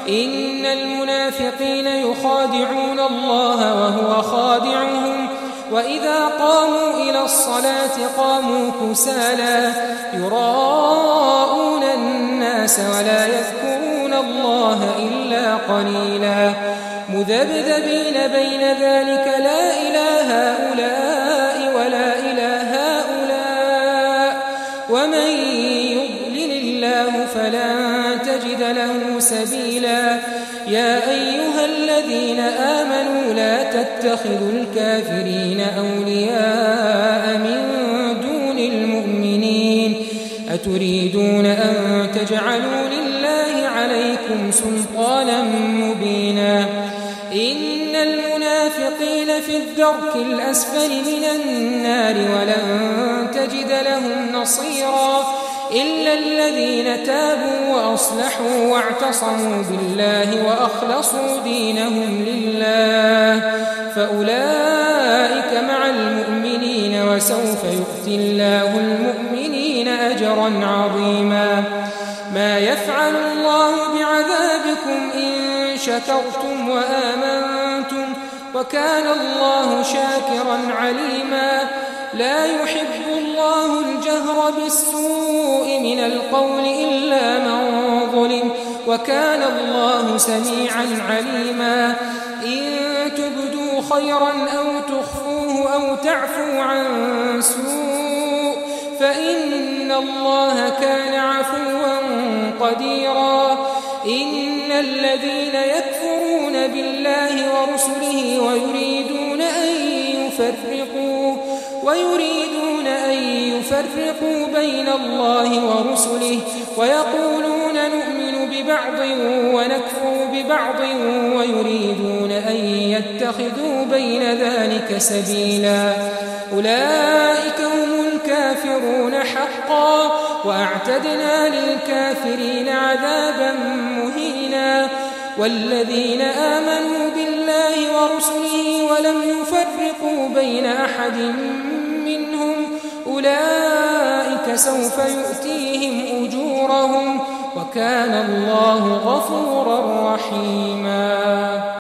إن المنافقين يخادعون الله وهو خادعهم وإذا قاموا إلى الصلاة قاموا كسالى يراءون الناس ولا يذكرون الله إلا قليلا مذبذبين بين ذلك لا إله هؤلاء ولا إله هؤلاء ومن يضلل الله فلن تجد له سبيلا يا أيها الذين آمنوا لا تتخذوا الكافرين أولياء من دون المؤمنين أتريدون أن تجعلوا لله عليكم سلطانا مبينا إن المنافقين في الدرك الأسفل من النار ولن تجد لهم نصيرا إلا الذين تابوا وأصلحوا واعتصموا بالله وأخلصوا دينهم لله فأولئك مع المؤمنين وسوف يؤتي الله المؤمنين أجرا عظيما ما يفعل الله بعذابكم إن شكرتم وآمنتم وكان الله شاكرا عليما لا يحب الله الجهر بالسوء من القول إلا من ظلم وكان الله سميعا عليما إن تبدوا خيرا أو تخفوه أو تعفوا عن سوء فإن الله كان عفوا قديرا إن الذين يكفرون بالله ورسله ويريدون أن يفرقوا بين الله ورسله ويقولون نؤمن ببعض ونكفر ببعض ويريدون أن يتخذوا بين ذلك سبيلا أولئك هم الكافرون حقا وأعتدنا للكافرين عذابا مهينا والذين آمنوا بالله ورسله ولم يفرقوا بين أحد منهم أولئك سوف يؤتيهم أجورهم وكان الله غفورا رحيما.